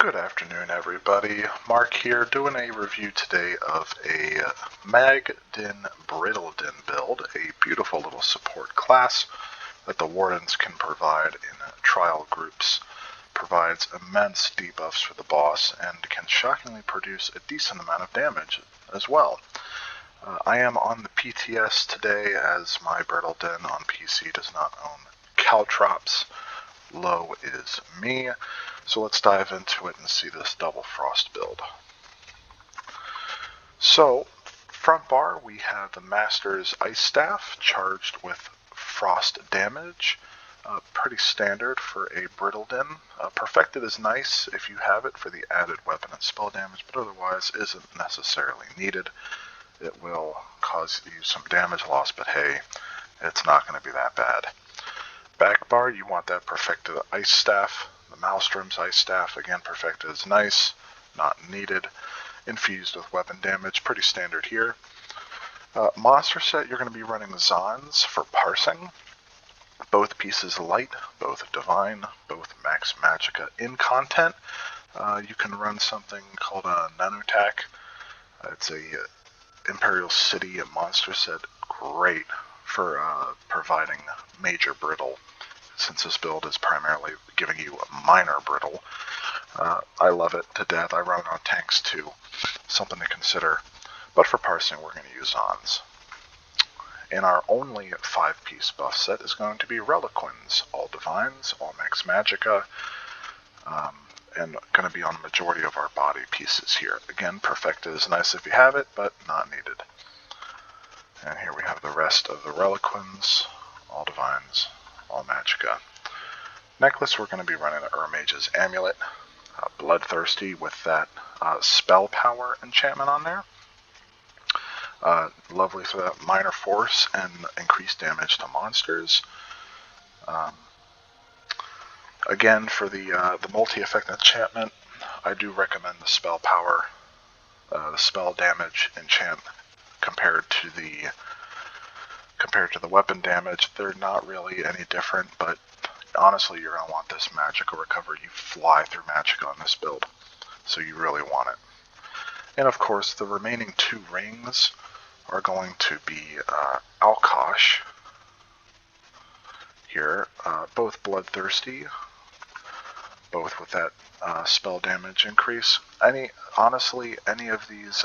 Good afternoon, everybody. Mark here, doing a review today of a Magden Brittleden build, a beautiful little support class that the Wardens can provide in trial groups. Provides immense debuffs for the boss and can shockingly produce a decent amount of damage as well. I am on the PTS today as my Brittleden on PC does not own caltrops. Low is me. So let's dive into it and see this double frost build. So, front bar we have the Master's Ice Staff charged with frost damage. Pretty standard for a Brittleden. Perfected is nice if you have it for the added weapon and spell damage, but otherwise isn't necessarily needed. It will cause you some damage loss, but hey, it's not going to be that bad. Back bar, you want that Perfected Ice Staff. The Maelstrom's Ice Staff, again, Perfected is nice, not needed. Infused with weapon damage, pretty standard here. Monster set, you're going to be running Zons for parsing. Both pieces light, both divine, both max magicka in content. You can run something called a Nanotac. It's a Imperial City monster set, great for providing major brittle, since this build is primarily giving you a minor brittle. I love it to death. I run it on tanks too, something to consider. But for parsing, we're going to use Zons. And our only 5-piece buff set is going to be Reliquins, all divines, all max magicka, and going to be on the majority of our body pieces here. Again, Perfected is nice if you have it, but not needed. And here we have the rest of the Reliquins, all divines, all magicka. Necklace, we're going to be running the Urmage's Amulet, Bloodthirsty with that spell power enchantment on there. Lovely for that minor force and increased damage to monsters. Again, for the multi-effect enchantment, I do recommend the spell power, the spell damage enchant compared to the weapon damage. They're not really any different, but honestly, you're going to want this magicka recovery. You fly through magicka on this build, so you really want it. And of course, the remaining 2 rings are going to be Alkosh here, both Bloodthirsty, both with that spell damage increase. Honestly, any of these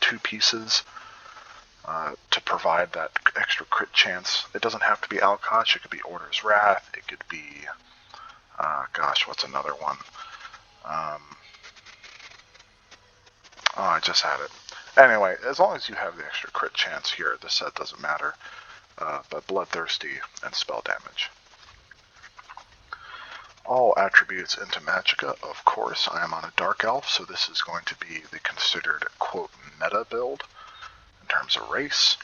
2 pieces to provide that extra crit chance. It doesn't have to be Alkosh, it could be Order's Wrath, it could be, what's another one? I just had it. Anyway, as long as you have the extra crit chance here, the set doesn't matter. But Bloodthirsty and spell damage. All attributes into magicka, of course. I am on a Dark Elf, so this is going to be the considered, quote, meta build in terms of race.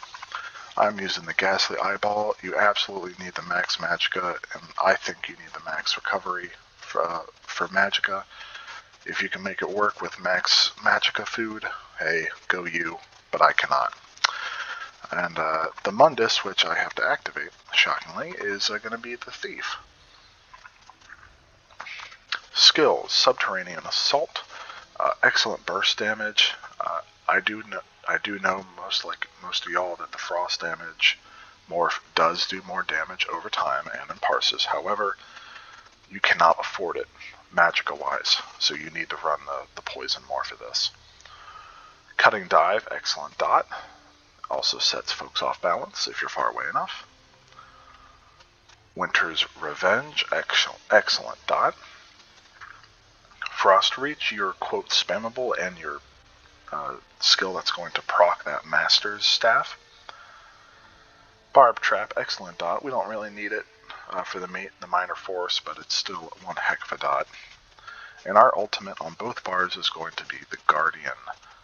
I'm using the Ghastly Eyeball. You absolutely need the max magicka, and I think you need the max recovery for magicka. If you can make it work with max magicka food, hey, go you, but I cannot. And the Mundus, which I have to activate, shockingly, is going to be the Thief. Skills: Subterranean Assault, excellent burst damage. I do know most of y'all that the frost damage does do more damage over time and in parses. However, you cannot afford it magicka wise, so you need to run the poison more for this. Cutting Dive, excellent dot. Also sets folks off balance if you're far away enough. Winter's Revenge, excellent dot. Frost Reach, your quote spammable and your skill that's going to proc that Master's Staff. Barb Trap, excellent dot. We don't really need it for the minor force, but it's still one heck of a dot. And our ultimate on both bars is going to be the Guardian,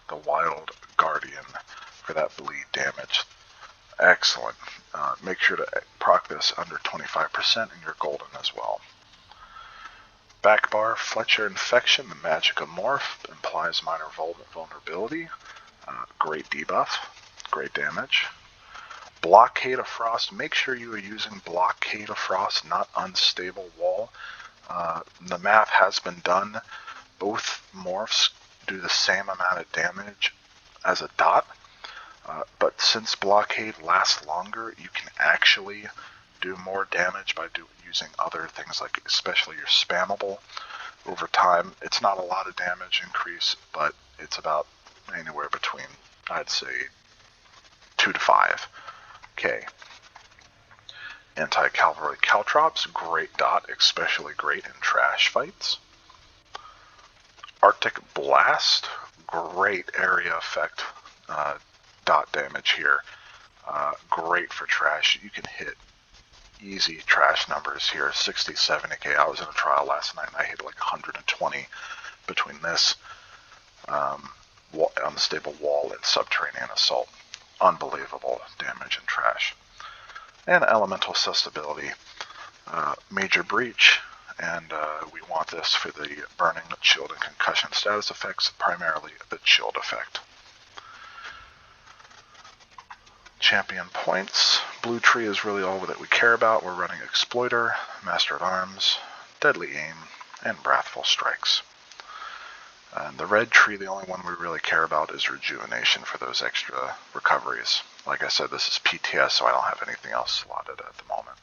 the Wild Guardian, for that bleed damage. Excellent. Make sure to proc this under 25% and you're golden as well. Back bar, Fletcher Infection, the magicka morph, implies minor vulnerability. Great debuff, great damage. Blockade of Frost, make sure you are using Blockade of Frost, not Unstable Wall. The math has been done both morphs do the same amount of damage as a dot, but since blockade lasts longer, you can actually do more damage by using other things, like especially your spammable. Over time, it's not a lot of damage increase, but it's about anywhere between, I'd say, 2 to 5k. Anti-cavalry caltrops, great dot, especially great in trash fights. Arctic Blast, great area effect dot damage here. Great for trash. You can hit easy trash numbers here, 60, 70k. I was in a trial last night and I hit like 120 between this unstable wall and subterranean assault. Unbelievable damage in trash. And Elemental Susceptibility, Major Breach, and we want this for the burning, chilled, and concussion status effects, primarily the chilled effect. Champion points. Blue tree is really all that we care about. We're running Exploiter, Master at Arms, Deadly Aim, and Wrathful Strikes. And the red tree, the only one we really care about is Rejuvenation for those extra recoveries. Like I said, this is PTS, so I don't have anything else slotted at the moment.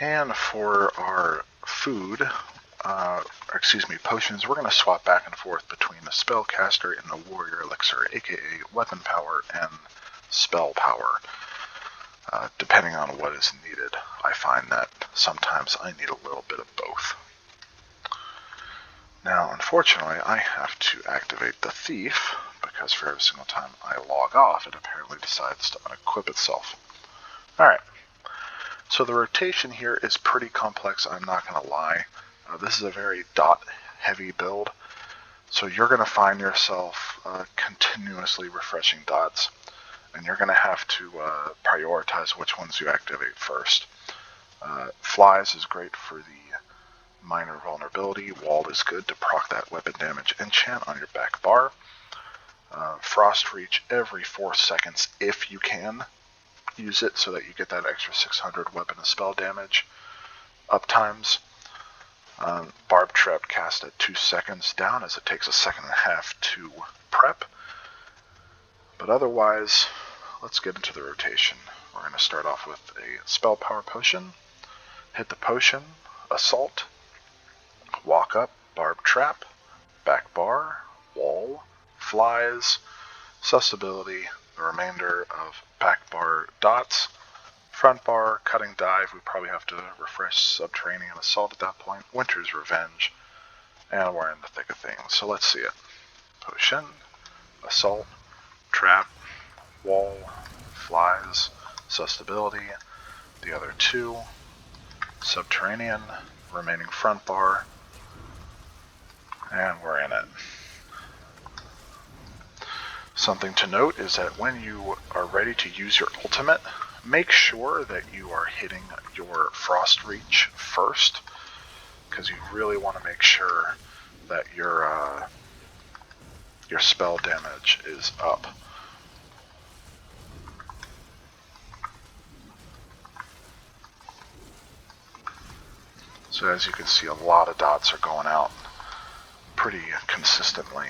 And for our food, potions, we're going to swap back and forth between the Spellcaster and the Warrior Elixir, aka Weapon Power and Spell Power, depending on what is needed. I find that sometimes I need a little bit of both. Now, unfortunately, I have to activate the Thief, because for every single time I log off, it apparently decides to unequip itself. Alright, so the rotation here is pretty complex, I'm not going to lie. This is a very dot-heavy build, so you're going to find yourself continuously refreshing dots, and you're going to have to prioritize which ones you activate first. Flies is great for the minor vulnerability. Whorl is good to proc that weapon damage enchant on your back bar. Frost Reach every 4 seconds if you can. Use it so that you get that extra 600 weapon and spell damage uptimes. Barb Trap cast at 2 seconds down, as it takes a second and a half to prep. But otherwise, let's get into the rotation. We're going to start off with a Spell Power Potion. Hit the potion, Assault, Walk Up, Barb Trap, Back Bar, Whorl, Flies, Susceptibility, the remainder of back bar dots, front bar, Cutting Dive, we probably have to refresh Subterranean Assault at that point, Winter's Revenge, and we're in the thick of things, so let's see it. Potion, Assault, Trap, Whorl, Flies, Susceptibility, the other two, Subterranean, remaining front bar, and we're in it. Something to note is that when you are ready to use your ultimate, make sure that you are hitting your Frost Reach first, because you really want to make sure that your spell damage is up. So as you can see, a lot of dots are going out pretty consistently.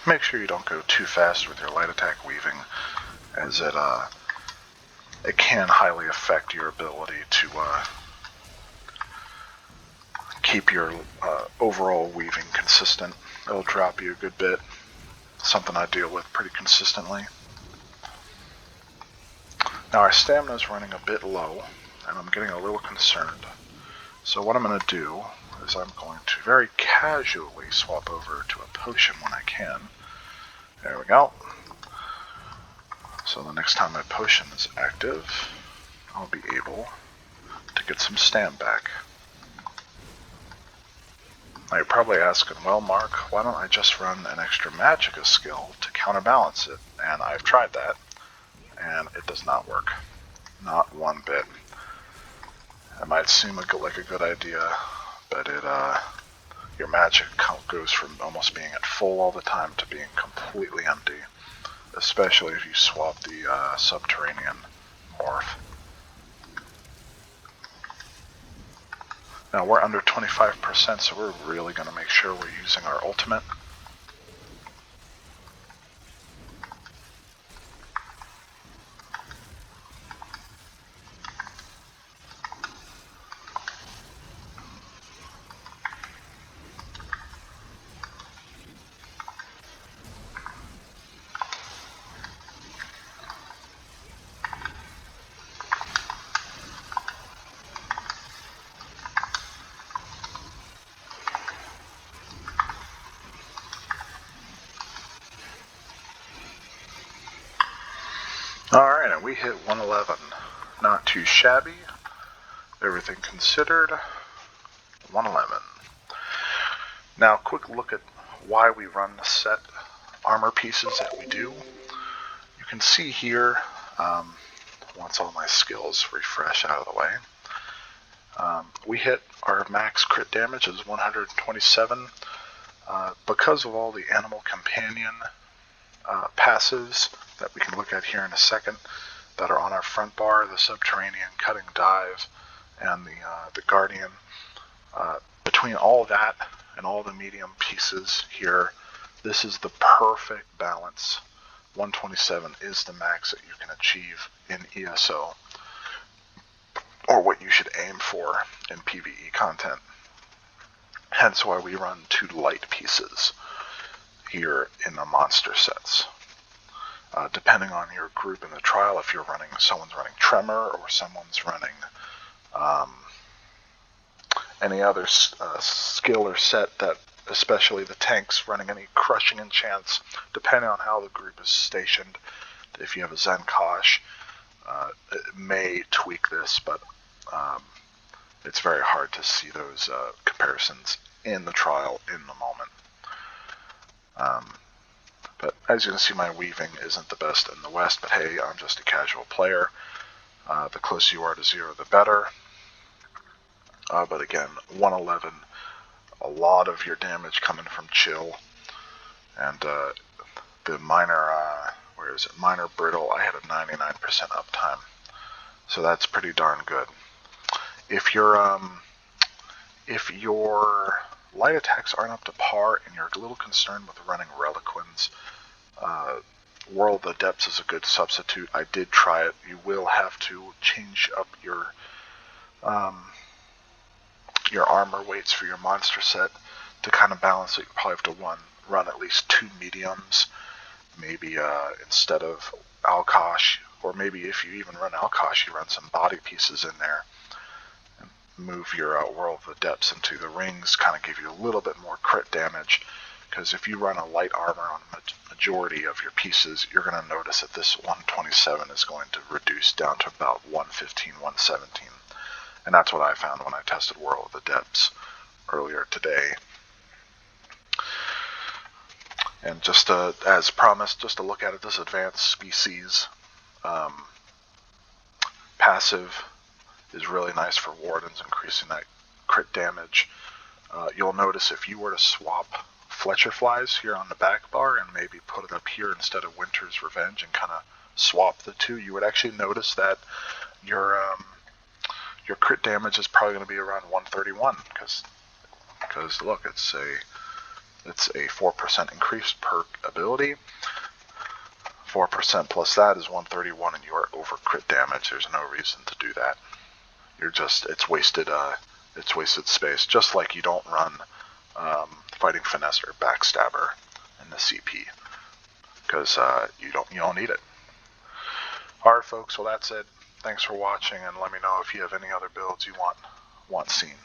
Make sure you don't go too fast with your light attack weaving, as it can highly affect your ability to keep your overall weaving consistent. It'll drop you a good bit, something I deal with pretty consistently. Now our stamina is running a bit low, and I'm getting a little concerned. So what I'm going to do is I'm going to very casually swap over to a potion when I can, There we go. So the next time my potion is active, I'll be able to get some stam back. Now you're probably asking, well Mark, why don't I just run an extra magicka skill to counterbalance it? And I've tried that, and it does not work. Not one bit. It might seem like a good idea, but your magic goes from almost being at full all the time to being completely empty, especially if you swap the subterranean morph. Now we're under 25%, so we're really going to make sure we're using our ultimate. Alright, and we hit 111. Not too shabby. Everything considered, 111. Now, quick look at why we run the set armor pieces that we do. You can see here, once all my skills refresh out of the way, we hit our max crit damage is 127. Because of all the animal companion passives that we can look at here in a second that are on our front bar, the subterranean, cutting dive, and the guardian, between all that and all the medium pieces here, this is the perfect balance. 127 is the max that you can achieve in ESO, or what you should aim for in PvE content. Hence why we run 2 light pieces here in the monster sets. Depending on your group in the trial, if someone's running Tremor or someone's running any other skill or set, that especially the tanks running any crushing enchants, depending on how the group is stationed. If you have a Zen Kosh, it may tweak this, but it's very hard to see those comparisons in the trial in the moment. But as you can see, my weaving isn't the best in the West, but hey, I'm just a casual player. The closer you are to 0, the better. But again, 111, a lot of your damage coming from chill. And the minor, Minor Brittle, I had a 99% uptime. So that's pretty darn good. If your light attacks aren't up to par and you're a little concerned with running Reliquins, Whorl the Depths is a good substitute. I did try it. You will have to change up your armor weights for your monster set to kind of balance it. You probably have to run at least 2 mediums, maybe instead of Alkosh, or maybe if you even run Alkosh, you run some body pieces in there. Move your Whorl of the Depths into the rings, kind of give you a little bit more crit damage, because if you run a light armor on the majority of your pieces, you're going to notice that this 127 is going to reduce down to about 115, 117. And that's what I found when I tested Whorl of the Depths earlier today. And just as promised, just to look at it, this advanced species passive is really nice for wardens, increasing that crit damage. You'll notice if you were to swap Fletcher Flies here on the back bar and maybe put it up here instead of Winter's Revenge and kind of swap the two, you would actually notice that your crit damage is probably going to be around 131, because look, it's a 4% increase per ability. 4% plus that is 131, and you are over crit damage. There's no reason to do that. It's wasted space. Just like you don't run Fighting Finesse or Backstabber in the CP, because you don't need it. All right, folks. Well, that's it. Thanks for watching, and let me know if you have any other builds you want seen.